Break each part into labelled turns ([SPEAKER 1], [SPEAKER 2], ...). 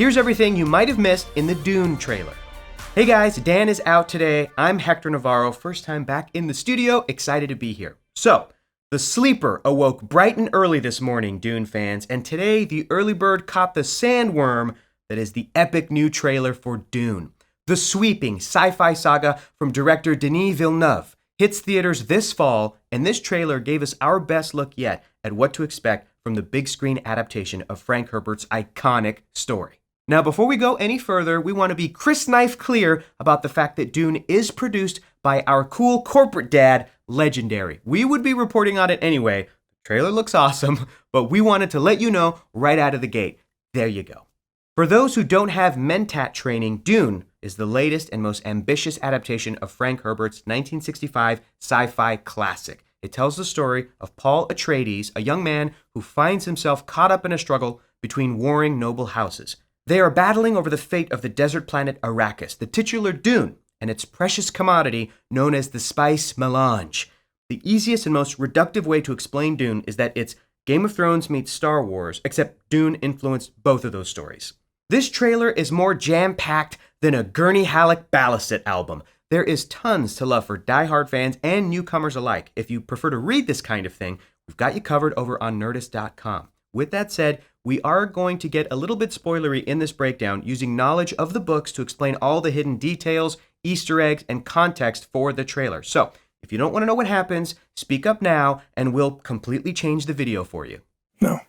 [SPEAKER 1] Here's everything you might have missed in the Dune trailer. Hey guys, Dan is out today. I'm Hector Navarro, first time back in the studio, excited to be here. So, the sleeper awoke bright and early this morning, Dune fans, and today the early bird caught the sandworm that is the epic new trailer for Dune. The sweeping sci-fi saga from director Denis Villeneuve hits theaters this fall, and this trailer gave us our best look yet at what to expect from the big screen adaptation of Frank Herbert's iconic story. Now, before we go any further, we want to be crisp-knife clear about the fact that Dune is produced by our cool corporate dad, Legendary. We would be reporting on it anyway. The trailer looks awesome, but we wanted to let you know right out of the gate. There you go. For those who don't have Mentat training, Dune is the latest and most ambitious adaptation of Frank Herbert's 1965 sci-fi classic. It tells the story of Paul Atreides, a young man who finds himself caught up in a struggle between warring noble houses. They are battling over the fate of the desert planet Arrakis, the titular Dune, and its precious commodity known as the spice melange. The easiest and most reductive way to explain Dune is that it's Game of Thrones meets Star Wars, except Dune influenced both of those stories. This trailer is more jam-packed than a Gurney Halleck Ballast album. There is tons to love for diehard fans and newcomers alike. If you prefer to read this kind of thing, we've got you covered over on Nerdist.com. With that said, we are going to get a little bit spoilery in this breakdown using knowledge of the books to explain all the hidden details, Easter eggs, and context for the trailer. So, if you don't want to know what happens, speak up now and we'll completely change the video for you.
[SPEAKER 2] No.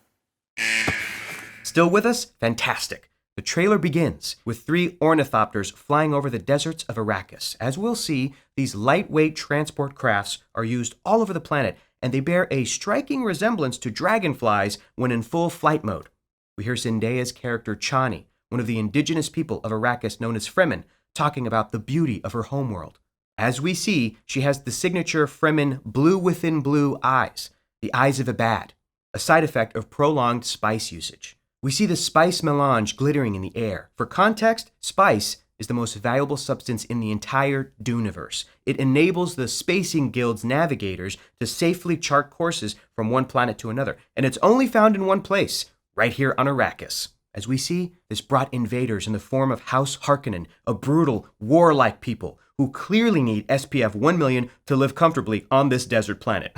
[SPEAKER 1] Still with us? Fantastic. The trailer begins with 3 ornithopters flying over the deserts of Arrakis. As we'll see, these lightweight transport crafts are used all over the planet, and they bear a striking resemblance to dragonflies when in full flight mode. We hear Zendaya's character Chani, one of the indigenous people of Arrakis known as Fremen, talking about the beauty of her homeworld. As we see, she has the signature Fremen blue within blue eyes, the eyes of Abad, a side effect of prolonged spice usage. We see the spice melange glittering in the air. For context, spice is the most valuable substance in the entire Duneverse. It enables the Spacing Guild's navigators to safely chart courses from one planet to another, and it's only found in one place, right here on Arrakis. As we see, this brought invaders in the form of House Harkonnen, a brutal, warlike people who clearly need SPF 1 million to live comfortably on this desert planet.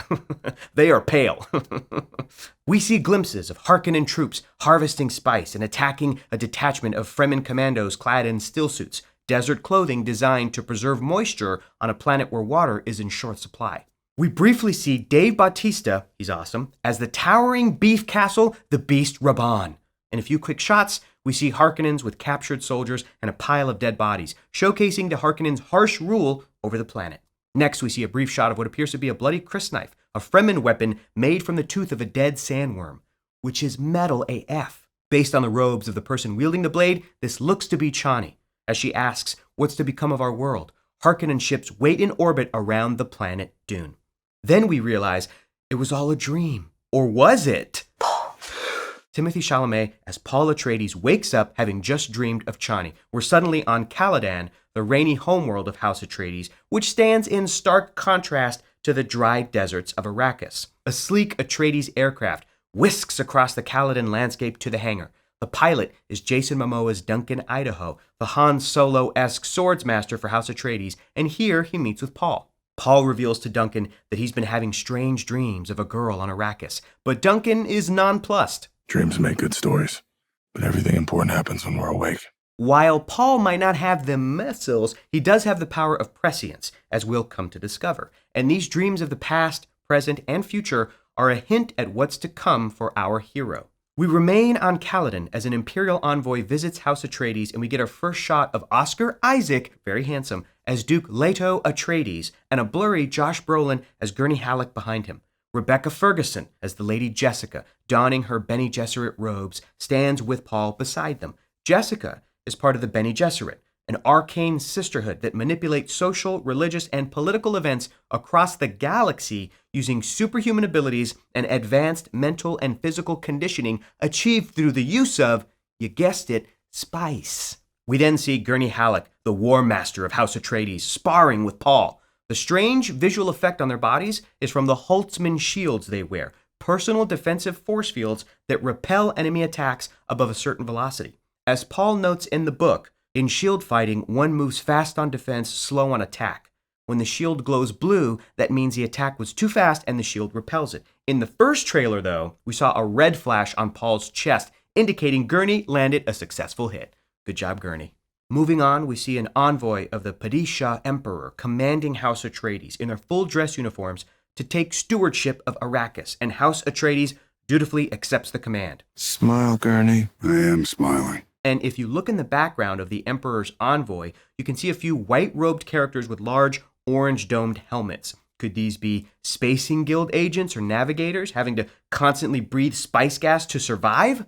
[SPEAKER 1] They are pale. We see glimpses of Harkonnen troops harvesting spice and attacking a detachment of Fremen commandos clad in stillsuits, desert clothing designed to preserve moisture on a planet where water is in short supply. We briefly see Dave Bautista, he's awesome, as the towering beef castle, the Beast Rabban. In a few quick shots, we see Harkonnens with captured soldiers and a pile of dead bodies, showcasing the Harkonnens' harsh rule over the planet. Next, we see a brief shot of what appears to be a bloody crysknife, a Fremen weapon made from the tooth of a dead sandworm, which is metal AF. Based on the robes of the person wielding the blade, this looks to be Chani. As she asks, what's to become of our world? Harkonnen ships wait in orbit around the planet Dune. Then we realize it was all a dream. Or was it? Timothée Chalamet as Paul Atreides wakes up having just dreamed of Chani. We're suddenly on Caladan, the rainy homeworld of House Atreides, which stands in stark contrast to the dry deserts of Arrakis. A sleek Atreides aircraft whisks across the Caladan landscape to the hangar. The pilot is Jason Momoa's Duncan Idaho, the Han Solo-esque swordsmaster for House Atreides, and here he meets with Paul. Paul reveals to Duncan that he's been having strange dreams of a girl on Arrakis, but Duncan is nonplussed.
[SPEAKER 2] Dreams make good stories, but everything important happens when we're awake.
[SPEAKER 1] While Paul might not have the missiles, he does have the power of prescience, as we'll come to discover. And these dreams of the past, present, and future are a hint at what's to come for our hero. We remain on Caladan as an Imperial envoy visits House Atreides, and we get our first shot of Oscar Isaac, very handsome, as Duke Leto Atreides, and a blurry Josh Brolin as Gurney Halleck behind him. Rebecca Ferguson, as the Lady Jessica, donning her Bene Gesserit robes, stands with Paul beside them. Jessica is part of the Bene Gesserit, an arcane sisterhood that manipulates social, religious, and political events across the galaxy using superhuman abilities and advanced mental and physical conditioning achieved through the use of, you guessed it, spice. We then see Gurney Halleck, the War Master of House Atreides, sparring with Paul. The strange visual effect on their bodies is from the Holtzman shields they wear, personal defensive force fields that repel enemy attacks above a certain velocity. As Paul notes in the book, in shield fighting, one moves fast on defense, slow on attack. When the shield glows blue, that means the attack was too fast and the shield repels it. In the first trailer, though, we saw a red flash on Paul's chest, indicating Gurney landed a successful hit. Good job, Gurney. Moving on, we see an envoy of the Padishah Emperor commanding House Atreides in their full dress uniforms to take stewardship of Arrakis, and House Atreides dutifully accepts the command.
[SPEAKER 2] Smile, Gurney.
[SPEAKER 3] I am smiling.
[SPEAKER 1] And if you look in the background of the Emperor's envoy, you can see a few white-robed characters with large orange-domed helmets. Could these be Spacing Guild agents or navigators having to constantly breathe spice gas to survive?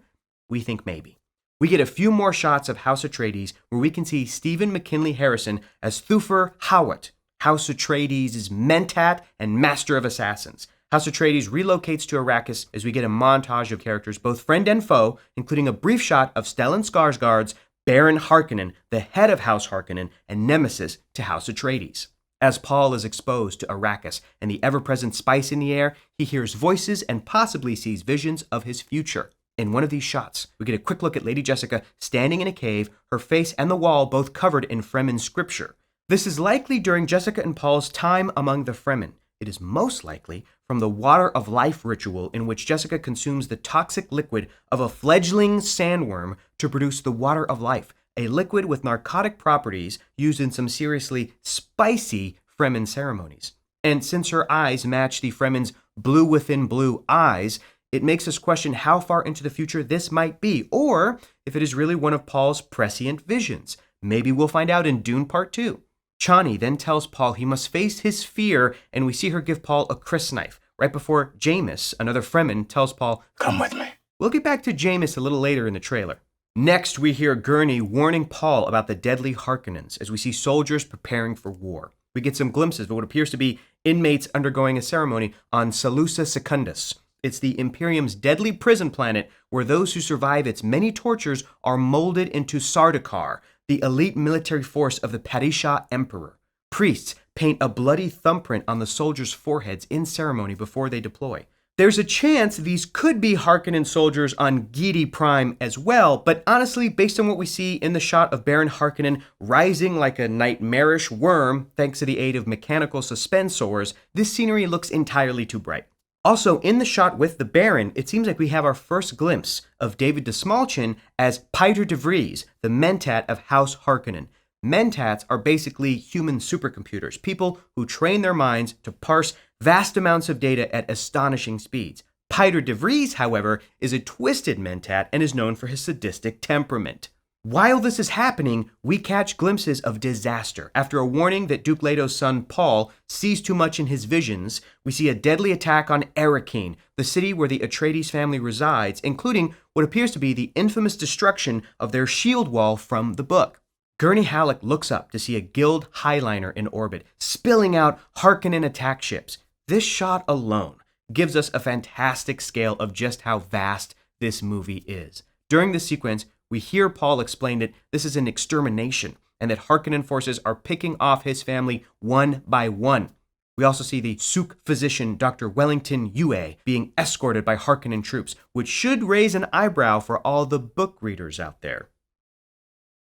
[SPEAKER 1] We think maybe. We get a few more shots of House Atreides where we can see Stephen McKinley Harrison as Thufir Hawat, House Atreides' mentat and master of assassins. House Atreides relocates to Arrakis as we get a montage of characters, both friend and foe, including a brief shot of Stellan Skarsgård's Baron Harkonnen, the head of House Harkonnen and nemesis to House Atreides. As Paul is exposed to Arrakis and the ever-present spice in the air, he hears voices and possibly sees visions of his future. In one of these shots, we get a quick look at Lady Jessica standing in a cave, her face and the wall both covered in Fremen scripture. This is likely during Jessica and Paul's time among the Fremen. It is most likely from the water of life ritual in which Jessica consumes the toxic liquid of a fledgling sandworm to produce the water of life, a liquid with narcotic properties used in some seriously spicy Fremen ceremonies. And since her eyes match the Fremen's blue within blue eyes, it makes us question how far into the future this might be, or if it is really one of Paul's prescient visions. Maybe we'll find out in Dune Part 2. Chani then tells Paul he must face his fear, and we see her give Paul a crysknife, right before Jamis, another Fremen, tells Paul,
[SPEAKER 2] Come with me.
[SPEAKER 1] We'll get back to Jamis a little later in the trailer. Next, we hear Gurney warning Paul about the deadly Harkonnens as we see soldiers preparing for war. We get some glimpses of what appears to be inmates undergoing a ceremony on Salusa Secundus. It's the Imperium's deadly prison planet where those who survive its many tortures are molded into Sardaukar, the elite military force of the Padishah Emperor. Priests paint a bloody thumbprint on the soldiers' foreheads in ceremony before they deploy. There's a chance these could be Harkonnen soldiers on Giedi Prime as well, but honestly, based on what we see in the shot of Baron Harkonnen rising like a nightmarish worm thanks to the aid of mechanical suspensors, this scenery looks entirely too bright. Also, in the shot with the Baron, it seems like we have our first glimpse of David de Smalchin as Piter de Vries, the mentat of House Harkonnen. Mentats are basically human supercomputers, people who train their minds to parse vast amounts of data at astonishing speeds. Piter de Vries, however, is a twisted mentat and is known for his sadistic temperament. While this is happening, we catch glimpses of disaster. After a warning that Duke Leto's son Paul sees too much in his visions, we see a deadly attack on Arrakeen, the city where the Atreides family resides, including what appears to be the infamous destruction of their shield wall from the book. Gurney Halleck looks up to see a Guild Highliner in orbit, spilling out Harkonnen attack ships. This shot alone gives us a fantastic scale of just how vast this movie is. During this sequence, we hear Paul explain that this is an extermination and that Harkonnen forces are picking off his family one by one. We also see the Suk physician Dr. Wellington Yue being escorted by Harkonnen troops, which should raise an eyebrow for all the book readers out there.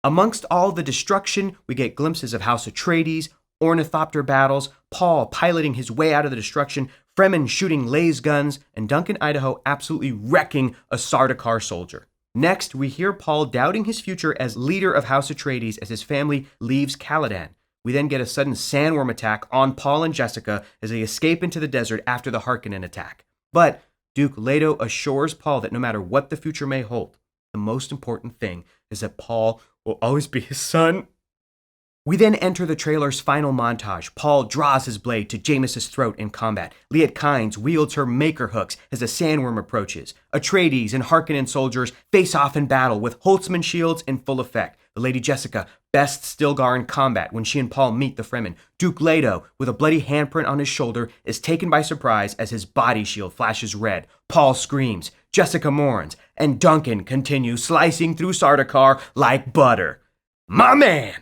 [SPEAKER 1] Amongst all the destruction, we get glimpses of House Atreides, ornithopter battles, Paul piloting his way out of the destruction, Fremen shooting laser guns, and Duncan Idaho absolutely wrecking a Sardaukar soldier. Next, we hear Paul doubting his future as leader of House Atreides as his family leaves Caladan. We then get a sudden sandworm attack on Paul and Jessica as they escape into the desert after the Harkonnen attack. But Duke Leto assures Paul that no matter what the future may hold, the most important thing is that Paul will always be his son. We then enter the trailer's final montage. Paul draws his blade to Jamis' throat in combat. Liet Kynes wields her maker hooks as the sandworm approaches. Atreides and Harkonnen soldiers face off in battle with Holtzman shields in full effect. The Lady Jessica bests Stilgar in combat when she and Paul meet the Fremen. Duke Leto, with a bloody handprint on his shoulder, is taken by surprise as his body shield flashes red. Paul screams, Jessica mourns, and Duncan continues slicing through Sardaukar like butter. My man!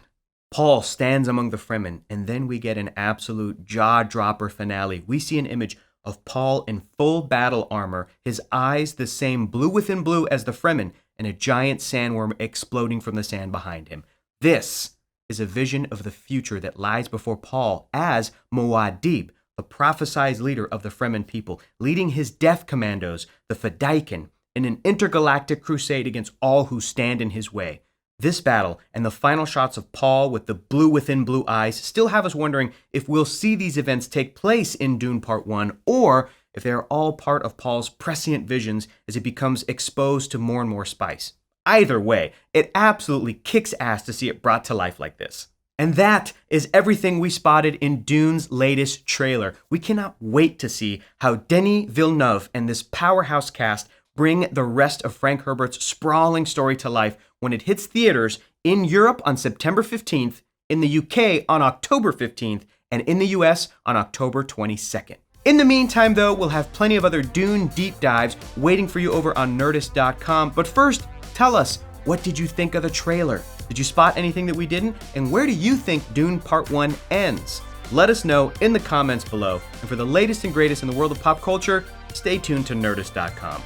[SPEAKER 1] Paul stands among the Fremen, and then we get an absolute jaw-dropper finale. We see an image of Paul in full battle armor, his eyes the same blue within blue as the Fremen, and a giant sandworm exploding from the sand behind him. This is a vision of the future that lies before Paul as Muad'Dib, the prophesied leader of the Fremen people, leading his death commandos, the Fedaykin, in an intergalactic crusade against all who stand in his way. This battle and the final shots of Paul with the blue within blue eyes still have us wondering if we'll see these events take place in Dune Part 1 or if they are all part of Paul's prescient visions as he becomes exposed to more and more spice. Either way, it absolutely kicks ass to see it brought to life like this. And that is everything we spotted in Dune's latest trailer. We cannot wait to see how Denis Villeneuve and this powerhouse cast bring the rest of Frank Herbert's sprawling story to life when it hits theaters in Europe on September 15th, in the UK on October 15th, and in the US on October 22nd. In the meantime, though, we'll have plenty of other Dune deep dives waiting for you over on Nerdist.com. But first, tell us, what did you think of the trailer? Did you spot anything that we didn't? And where do you think Dune Part 1 ends? Let us know in the comments below. And for the latest and greatest in the world of pop culture, stay tuned to Nerdist.com.